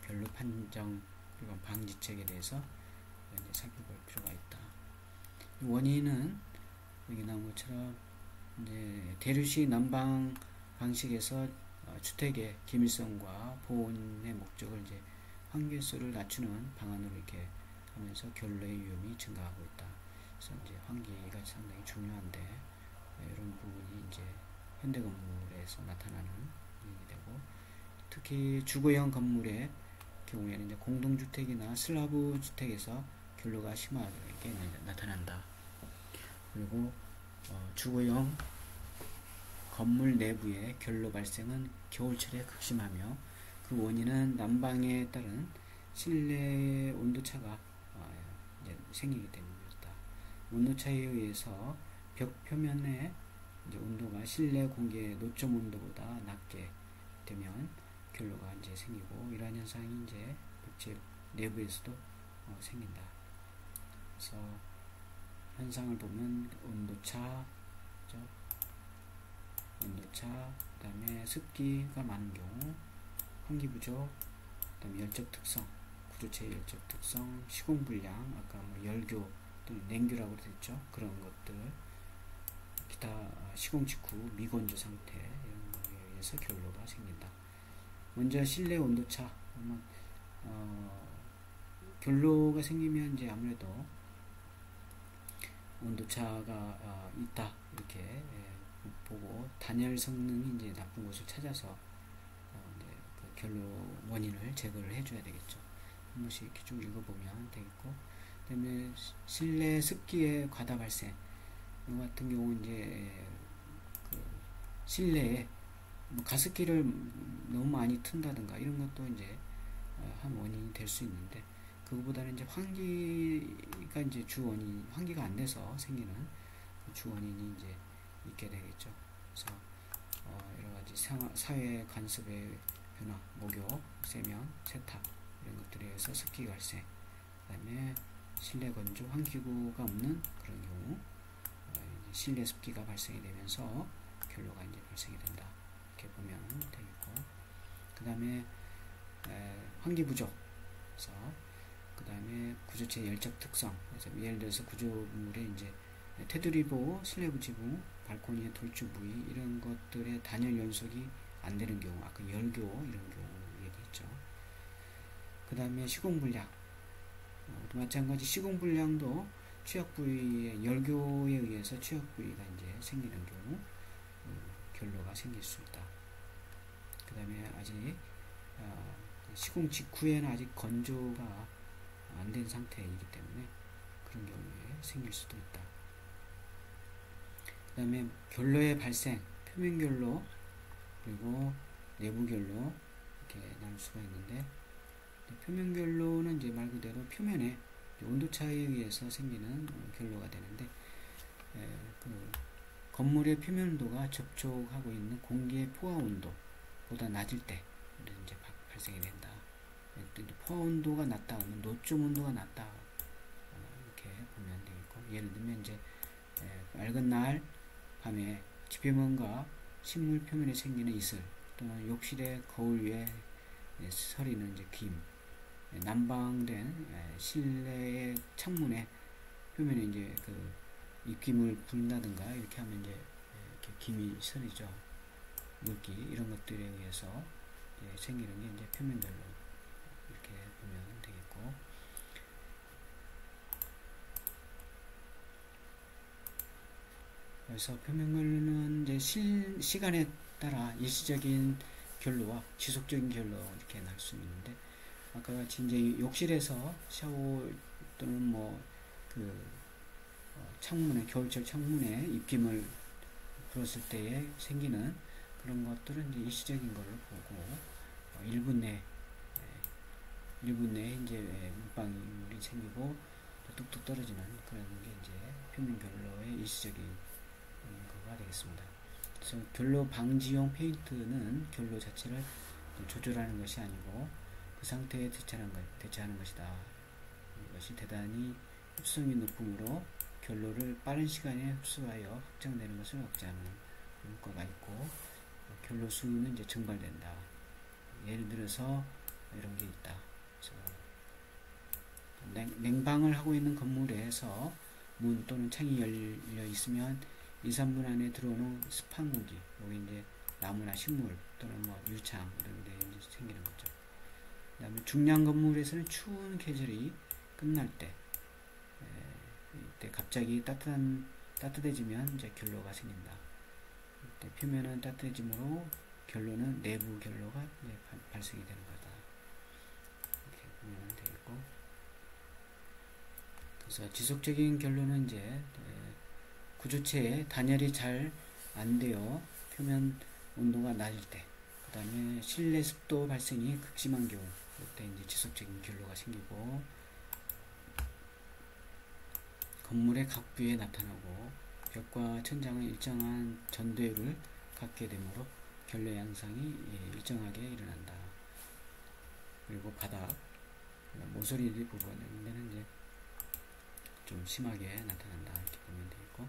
결로 판정, 그리고 방지책에 대해서 이제 살펴볼 필요가 있다. 원인은 여기 나온 것처럼 이제 대류식 난방 방식에서 주택의 기밀성과 보온의 목적을 이제 환기수를 낮추는 방안으로 이렇게 하면서 결로의 위험이 증가하고 있다. 그래서 이제 환기가 상당히 중요한데, 이런 부분이 이제 현대 건물에서 나타나는 일이 되고, 특히 주거형 건물의 경우에는 이제 공동주택이나 슬라브 주택에서 결로가 심하게 나타난다. 그리고 주거형 건물 내부의 결로 발생은 겨울철에 극심하며, 그 원인은 난방에 따른 실내 온도차가 이제 생기기 때문이었다. 온도차에 의해서 벽 표면의 이제 온도가 실내 공기의 노점 온도보다 낮게 되면 결로가 이제 생기고, 이러한 현상이 이제 벽체 내부에서도 생긴다. 그래서 현상을 보면 온도차, 그 다음에 습기가 많은 경우, 환기 부족, 그 다음에 열적 특성, 구조체의 열적 특성, 시공불량, 아까 뭐 열교 또는 냉교라고 됐죠. 그런 것들, 기타 시공 직후 미건조 상태, 이런 거에 의해서 결로가 생긴다. 먼저 실내 온도차, 결로가 생기면 이제 아무래도 온도차가 있다 이렇게 보고, 단열 성능이 이제 나쁜 곳을 찾아서 이제 그 결로 원인을 제거를 해줘야 되겠죠. 한 번씩 이렇게 쭉 읽어보면 되겠고, 그 다음에 실내 습기의 과다 발생, 이 같은 경우 이제 그 실내에 뭐 가습기를 너무 많이 튼다든가 이런 것도 이제 한 원인이 될 수 있는데, 그거보다는 이제 환기가 이제 주 원인, 환기가 안 돼서 생기는 주 원인이 이제 있게 되겠죠. 그래서 여러 가지 사회 간섭의 변화, 목욕, 세면, 세탁 이런 것들에 의해서 습기 발생, 그 다음에 실내 건조, 환기구가 없는 그런 경우 실내 습기가 발생이 되면서 결로가 이제 발생이 된다. 이렇게 보면 되겠고, 그 다음에 환기 부족, 그래서 그 다음에 구조체 열적 특성, 그래서 예를 들어서 구조물에 이제 테두리 보호, 실내부 지붕, 발코니의 돌출 부위 이런 것들의 단열 연속이 안 되는 경우, 아까 열교 이런 경우 얘기했죠. 그 다음에 시공불량, 마찬가지 시공불량도 취약 부위의 열교에 의해서 취약 부위가 이제 생기는 경우 결로가 생길 수 있다. 그 다음에 아직 시공 직후에는 아직 건조가 안 된 상태이기 때문에 그런 경우에 생길 수도 있다. 그 다음에 결로의 발생, 표면 결로 그리고 내부 결로 이렇게 나눌 수가 있는데, 표면 결로는 이제 말 그대로 표면에 온도차에 의해서 생기는 결로가 되는데, 그 건물의 표면 온도가 접촉하고 있는 공기의 포화 온도보다 낮을 때 이제 발생이 된다. 포화 온도가 낮다 하면 노점 온도가 낮다 이렇게 보면 되겠고, 예를 들면 이제 맑은 날 밤에 지표면과 식물 표면에 생기는 이슬, 또는 욕실의 거울 위에 서리는 이제 김, 난방된 실내의 창문에 표면에 이제 그 입김을 분다든가 이렇게 하면 이제 이렇게 김이 서리죠. 물기 이런 것들에 의해서 생기는 게 이제 표면별로 이렇게 보면 되겠고, 그래서 표면결로는 이제 시간에 따라 일시적인 결로와 지속적인 결로 이렇게 날 수 있는데, 아까 같이 이제 욕실에서 샤워 또는 그 창문에, 겨울철 창문에 입김을 불었을 때에 생기는 그런 것들은 이제 일시적인 걸로 보고, 1분 내에 이제 물방울이 생기고 뚝뚝 떨어지는 그런 게 이제 표면 결로의 일시적인 거가 되겠습니다. 그래서 결로 방지용 페인트는 결로 자체를 조절하는 것이 아니고 그 상태에 대처하는 것이다. 이것이 대단히 흡수성이 높으므로 결로를 빠른 시간에 흡수하여 확장되는 것을 억제하는 효과가 있고, 결로 수는 이제 증발된다. 예를 들어서 이런 게 있다. 냉방을 하고 있는 건물에서 문 또는 창이 열려 있으면 2, 3분 안에 들어오는 습한 공기, 여기 이제 나무나 식물 또는 유창 이런 데 생기는 거죠. 그 다음에 중량 건물에서는 추운 계절이 끝날 때, 이때 갑자기 따뜻해지면 이제 결로가 생긴다. 이때 표면은 따뜻해지므로 결로는 내부 결로가 이제 발생이 되는 거다. 이렇게 보면 되겠고, 그래서 지속적인 결로는 이제 구조체에 단열이 잘 안 되어 표면 온도가 낮을 때, 그 다음에 실내 습도 발생이 극심한 경우, 이때 이제 지속적인 결로가 생기고, 건물의 각 부위에 나타나고 벽과 천장은 일정한 전도율을 갖게 되므로 결로 양상이 일정하게 일어난다. 그리고 바닥, 모서리 부분에는 이제 좀 심하게 나타난다. 이렇게 보면 되겠고,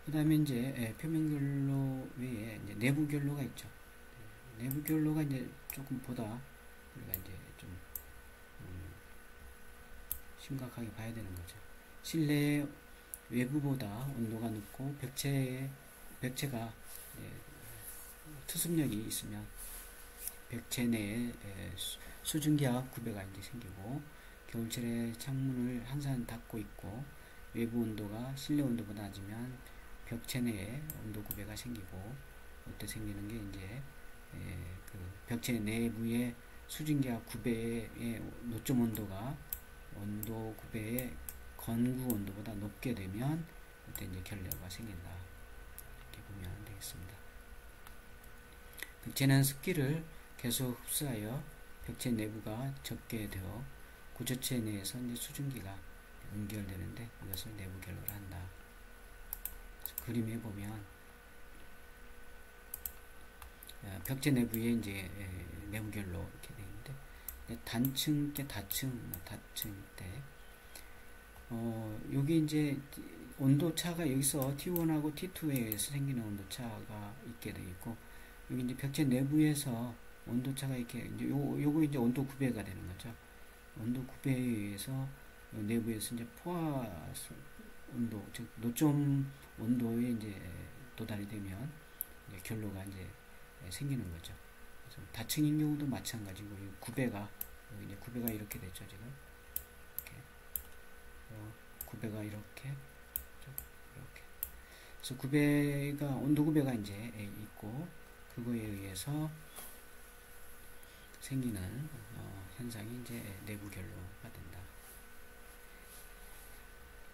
그 다음에 이제 표면 결로 외에 이제 내부 결로가 있죠. 내부 결로가 이제 조금 보다 우리가 이제 좀 심각하게 봐야 되는 거죠. 실내 외부보다 온도가 높고 벽체가 투습력이 있으면 벽체 내에 수증기압 구배가 이제 생기고, 겨울철에 창문을 항상 닫고 있고 외부 온도가 실내 온도보다 낮으면 벽체 내에 온도 구배가 생기고, 그때 생기는 게 이제 그 벽체 내부의 수증기압 구배의 노점 온도가 온도 구배의 건구 온도보다 높게 되면 그때 이제 결로가 생긴다. 이렇게 보면 되겠습니다. 벽체는 습기를 계속 흡수하여 벽체 내부가 적게 되어 구조체 내에서 이제 수증기가 연결되는데 이것을 내부 결로를 한다. 그림에 보면 벽체 내부에 이제 내부 결로 이렇게 되어 있는데, 단층 때 다층 때 여기 이제 온도 차가 여기서 T1하고 T2에 의해서 생기는 온도 차가 있게 되어 있고, 여기 이제 벽체 내부에서 온도 차가 이렇게 이제 요거 이제 온도 구배가 되는 거죠. 온도 구배에 의해서 내부에서 이제 포화 온도, 즉 노점 온도에 이제 도달이 되면 이제 결로가 이제 생기는 거죠. 그래서 다층인 경우도 마찬가지고, 구배가 이제 구배가 이렇게 됐죠. 지금 이렇게 구배가 이렇게. 그래서 구배가 온도 구배가 이제 있고, 그거에 의해서 생기는 현상이 이제 내부 결로가 된다.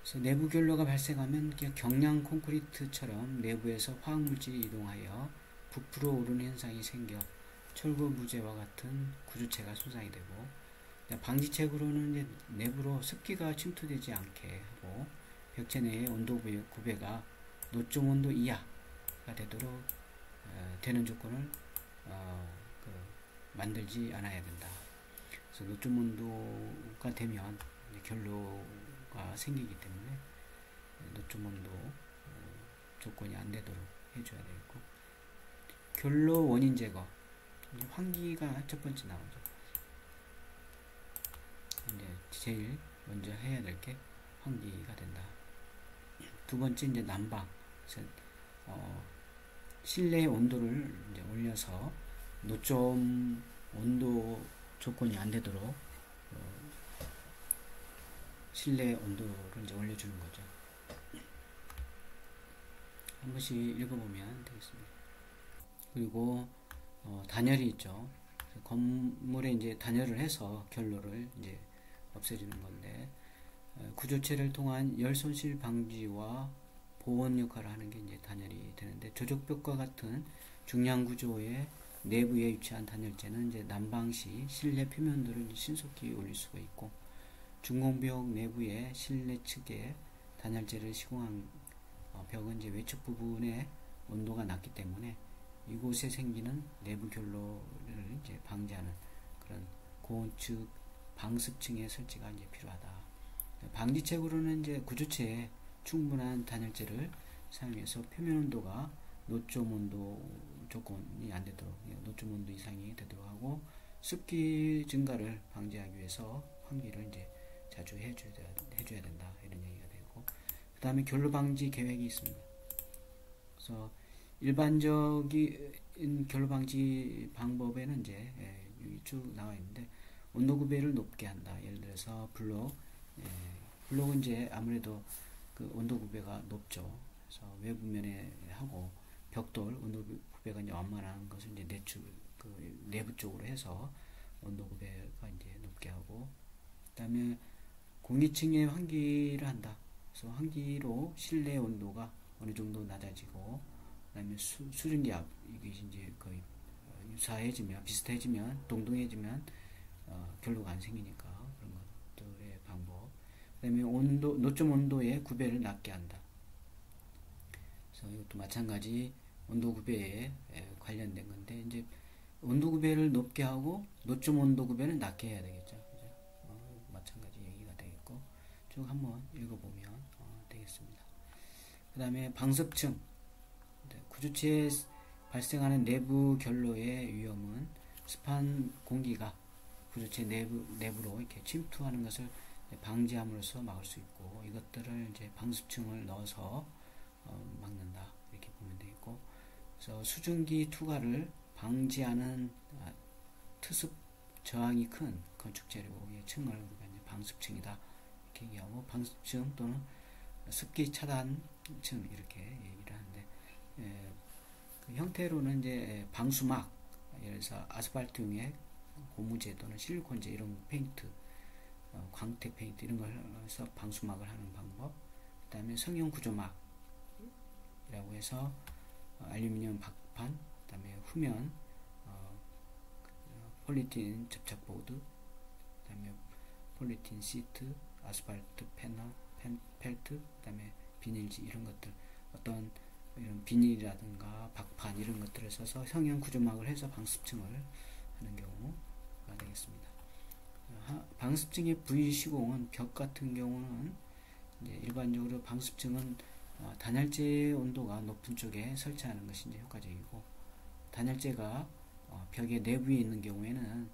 그래서 내부 결로가 발생하면 경량 콘크리트처럼 내부에서 화학물질이 이동하여 부풀어 오르는 현상이 생겨 철거 부재와 같은 구조체가 손상이 되고, 방지책으로는 이제 내부로 습기가 침투되지 않게 하고 벽체 내의 온도 구배가 노점 온도 이하가 되도록 되는 조건을 만들지 않아야 된다. 그래서 노점 온도가 되면 결로가 생기기 때문에 노점 온도 조건이 안 되도록 해줘야 되겠고, 결로 원인 제거, 환기가 첫 번째 나오죠. 이제 제일 먼저 해야 될 게 환기가 된다. 두 번째 이제 난방. 실내 온도를 이제 올려서 노점 온도 조건이 안 되도록 실내 온도를 이제 올려주는 거죠. 한 번씩 읽어보면 되겠습니다. 그리고 단열이 있죠. 건물에 이제 단열을 해서 결로를 이제 없애주는 건데, 구조체를 통한 열 손실 방지와 보온 역할을 하는 게 이제 단열이 되는데, 조적벽과 같은 중량 구조의 내부에 위치한 단열재는 이제 난방 시 실내 표면들을 신속히 올릴 수가 있고, 중공벽 내부의 실내 측에 단열재를 시공한 벽은 이제 외측 부분에 온도가 낮기 때문에 이곳에 생기는 내부 결로를 이제 방지하는 그런 고온측 방습층의 설치가 이제 필요하다. 방지책으로는 이제 구조체에 충분한 단열재를 사용해서 표면 온도가 노점 온도 조건이 안 되도록, 노점 온도 이상이 되도록 하고, 습기 증가를 방지하기 위해서 환기를 이제 자주 해줘야 된다, 이런 얘기가 되고, 그 다음에 결로 방지 계획이 있습니다. 그래서 일반적인 결로 방지 방법에는 이제 여기 쭉 나와 있는데, 온도 구배를 높게 한다. 예를 들어서 블록은 이제 아무래도 그 온도 구배가 높죠. 그래서 외부면에 하고 벽돌 온도 구배가 이제 완만한 것을 이제 내부 쪽으로 해서 온도 구배가 이제 높게 하고, 그다음에 공기층에 환기를 한다. 그래서 환기로 실내 온도가 어느 정도 낮아지고, 그다음에 수증기압 이게 이제 거의 비슷해지면 동동해지면 결로가 안 생기니까 그런 것들의 방법. 그다음에 노점 온도의 구배를 낮게 한다. 그래서 이것도 마찬가지 온도 구배에 관련된 건데, 이제 온도 구배를 높게 하고 노점 온도 구배는 낮게 해야 되겠죠. 그죠? 마찬가지 얘기가 되겠고, 쭉 한번 읽어보면 되겠습니다. 그 다음에 방습층. 구조체에 발생하는 내부 결로의 위험은 습한 공기가 구조체 내부로 이렇게 침투하는 것을 방지함으로써 막을 수 있고, 이것들을 이제 방습층을 넣어서 막는다, 이렇게 보면 되겠고, 그래서 수증기 투과를 방지하는 특습 저항이 큰 건축 재료의 층을 우리가 이제 방습층이다, 이렇게 얘기하고, 방습층 또는 습기 차단층 이렇게 얘기를 하는데, 그 형태로는 이제 방수막, 예를 들어서 아스팔트용의 고무재 또는 실리콘재 이런 페인트, 광택 페인트 이런 걸 해서 방수막을 하는 방법, 그 다음에 성형 구조막이라고 해서 알루미늄 박판, 그 다음에 후면 폴리틴 접착보드, 그 다음에 폴리틴 시트, 아스팔트 패널, 펠트, 그 다음에 비닐지 이런 것들, 어떤 이런 비닐이라든가 박판 이런 것들을 써서 성형 구조막을 해서 방습층을 하는 경우가 되겠습니다. 방습층의 부위 시공은 벽 같은 경우는 이제 일반적으로 방습층은 단열재 온도가 높은 쪽에 설치하는 것이 이제 효과적이고, 단열재가 벽의 내부에 있는 경우에는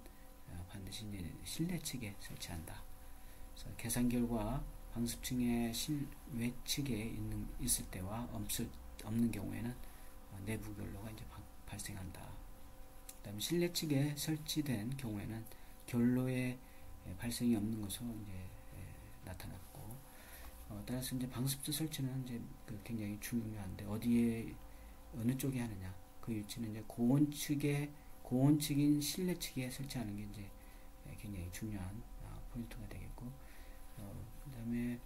반드시 이제 실내 측에 설치한다. 그래서 계산 결과 방습층의 실외측에 있을 때와 없는 경우에는 내부 결로가 이제 발생한다. 그다음에 실내 측에 설치된 경우에는 결로의 발생이 없는 것으로 이제 나타났고, 따라서 이제 방습층 설치는 이제 굉장히 중요한데, 어느 쪽에 하느냐, 그 위치는 이제 고온측인 실내 측에 설치하는 게 이제 굉장히 중요한 포인트가 되겠고, 그다음에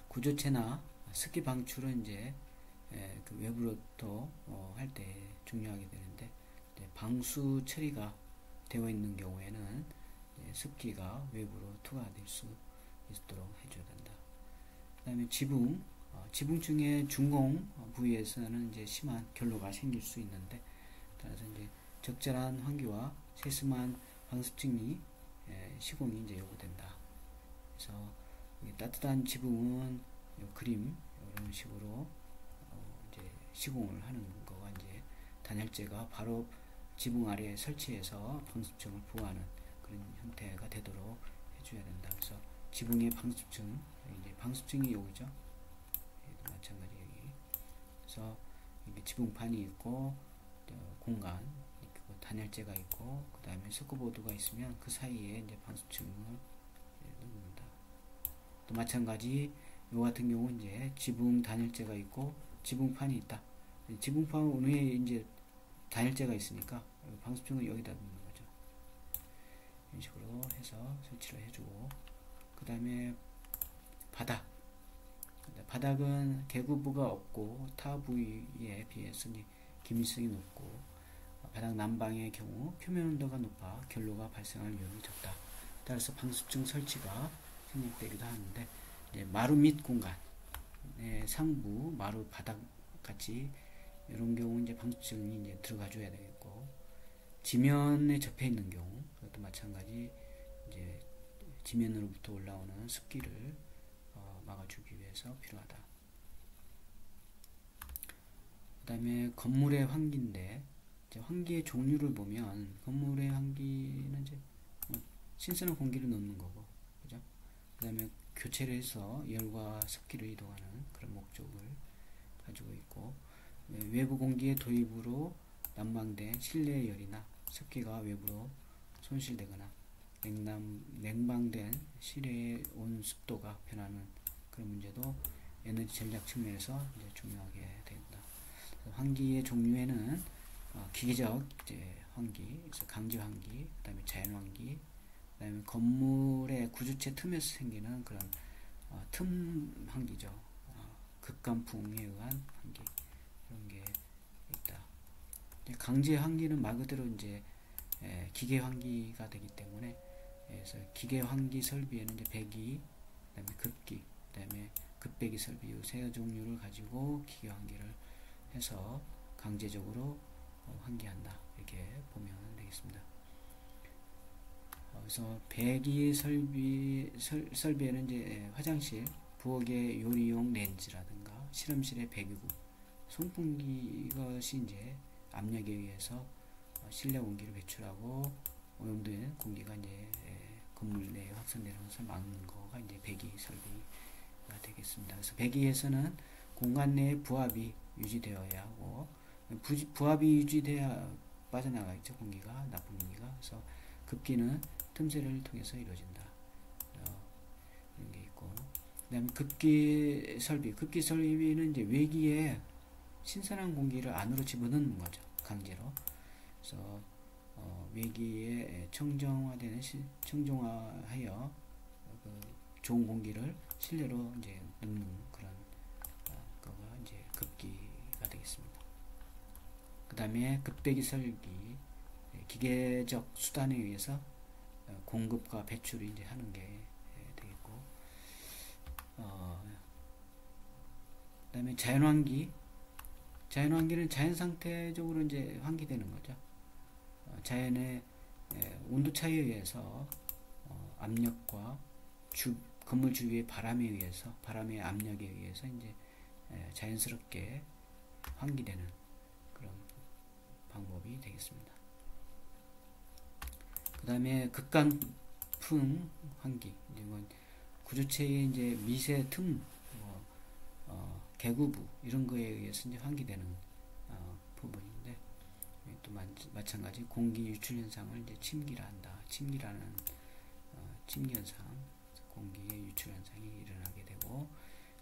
구조체나 습기 방출은 이제 그 외부로부터 할 때 중요하게 되는데, 방수 처리가 되어 있는 경우에는 습기가 외부로 투과될 수 있도록 해줘야 된다. 그 다음에 지붕층의 중공 부위에서는 이제 심한 결로가 생길 수 있는데, 따라서 이제 적절한 환기와 세심한 방습층이 시공이 이제 요구된다. 그래서 따뜻한 지붕은 그림 이런 식으로 이제 시공을 하는 거가 이제 단열재가 바로 지붕 아래에 설치해서 방습층을 보호하는 그런 형태가 되도록 해줘야 된다. 그래서 지붕의 방습층, 이제 방습층이 여기죠. 마찬가지 여기. 그래서 이게 지붕판이 있고, 공간, 단열재가 있고, 그 다음에 서커보드가 있으면 그 사이에 이제 방습층을 넣는다. 또 마찬가지 요 같은 경우 이제 지붕 단열재가 있고 지붕판이 있다. 지붕판 위에 이제 단열재가 있으니까 방수증을 여기다 넣는 거죠. 이런 식으로 해서 설치를 해주고, 그 다음에 바닥은 계구부가 없고 타 부위에 비해서 기밀성이 높고, 바닥 난방의 경우 표면 온도가 높아 결로가 발생할 위험이 적다. 따라서 방수증 설치가 생략되기도 하는데, 이제 마루 밑 공간, 상부 마루 바닥 같이 이런 경우 이제 방수증이 이제 들어가줘야 되겠고, 지면에 접해 있는 경우 그것도 마찬가지 이제 지면으로부터 올라오는 습기를 막아주기 위해서 필요하다. 그 다음에 건물의 환기인데, 이제 환기의 종류를 보면 건물의 환기는 이제 신선한 공기를 넣는 거고, 그죠? 그 다음에 교체를 해서 열과 습기를 이동하는 그런 목적을 가지고 있고, 외부 공기의 도입으로 난방된 실내 열이나 습기가 외부로 손실되거나 냉방된 실내의 온습도가 변하는 그런 문제도 에너지 전략 측면에서 이제 중요하게 된다. 환기의 종류에는 기계적 이제 환기, 그래서 강제 환기, 그다음에 자연 환기, 그다음에 건물의 구조체 틈에서 생기는 그런 틈 환기죠. 극간풍에 의한 환기, 그런 게 있다. 강제 환기는 말 그대로 이제 기계 환기가 되기 때문에, 그래서 기계 환기 설비에는 이제 배기, 그다음에 급기, 그다음에 급배기 설비 이 세 종류를 가지고 기계 환기를 해서 강제적으로 환기한다, 이렇게 보면 되겠습니다. 그래서 배기 설비에는 이제 화장실, 부엌의 요리용 렌즈라든가 실험실의 배기구, 송풍기, 이것이 이제 압력에 의해서 실내 공기를 배출하고 오염된 공기가 이제 건물 내에 확산되는 것을 막는 거가 이제 배기 설비가 되겠습니다. 그래서 배기에서는 공간 내의 부압이 유지되어야 하고, 부압이 유지돼야 빠져나가겠죠, 공기가, 나쁜 공기가. 그래서 급기는 틈새를 통해서 이루어진다. 이런 게 있고, 그 다음에 급기 설비는 이제 외기에 신선한 공기를 안으로 집어넣는 거죠, 강제로. 그래서 외기에 청정화하여 좋은 공기를 실내로 이제 넣는 그런 거가 이제 급기가 되겠습니다. 그 다음에 급배기 설비, 기계적 수단에 의해서 공급과 배출을 이제 하는 게 되겠고, 그 다음에 자연환기는 자연 상태적으로 이제 환기되는 거죠. 자연의 온도 차이에 의해서 압력과 건물 주위의 바람의 압력에 의해서 이제 자연스럽게 환기되는 그런 방법이 되겠습니다. 그 다음에 극간풍 환기, 이건 구조체의 이제 미세 틈, 개구부 이런 거에 의해서 이제 환기되는 부분인데, 또 마찬가지 공기 유출 현상을 이제 침기라 한다. 침기라는 침기 현상, 공기의 유출 현상이 일어나게 되고,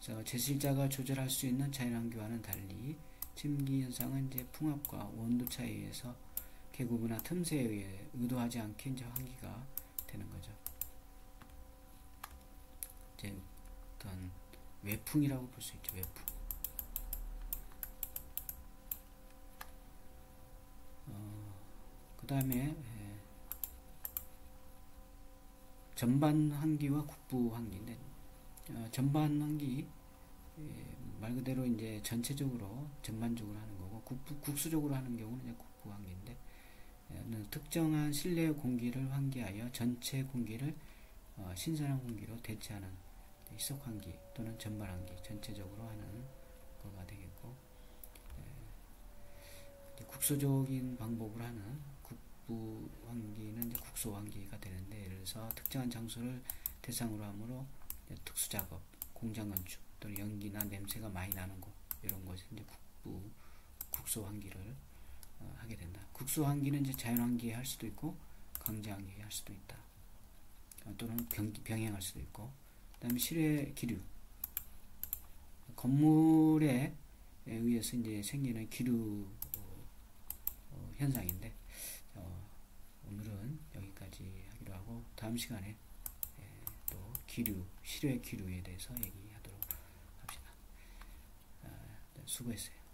그래서 제실자가 조절할 수 있는 자연환기와는 달리 침기 현상은 이제 풍압과 온도 차이에 의해서 계구부나 틈새에 의해 의도하지 않게 이제 환기가 되는 거죠. 이제 어떤 외풍이라고 볼 수 있죠. 외풍. 그 다음에 전반 환기와 국부 환기인데, 전반 환기 말 그대로 이제 전체적으로 전반적으로 하는 거고, 국수적으로 하는 경우는 이제 국부 환기인데, 특정한 실내 공기를 환기하여 전체 공기를 신선한 공기로 대체하는 희석 환기 또는 전반 환기, 전체적으로 하는 거가 되겠고, 국소적인 방법으로 하는 국부 환기는 이제 국소 환기가 되는데, 예를 들어서 특정한 장소를 대상으로 하므로 특수 작업, 공장 건축 또는 연기나 냄새가 많이 나는 곳, 이런 곳에 이제 국소 환기를 하게 된다. 국소 환기는 이제 자연 환기에 할 수도 있고 강제 환기에 할 수도 있다. 또는 병행할 수도 있고, 그 다음에 실외 기류, 건물의 의해서 이제 생기는 기류 현상인데, 오늘은 여기까지 하기로 하고, 다음 시간에 또 기류, 실외 기류에 대해서 얘기하도록 합시다. 수고했어요.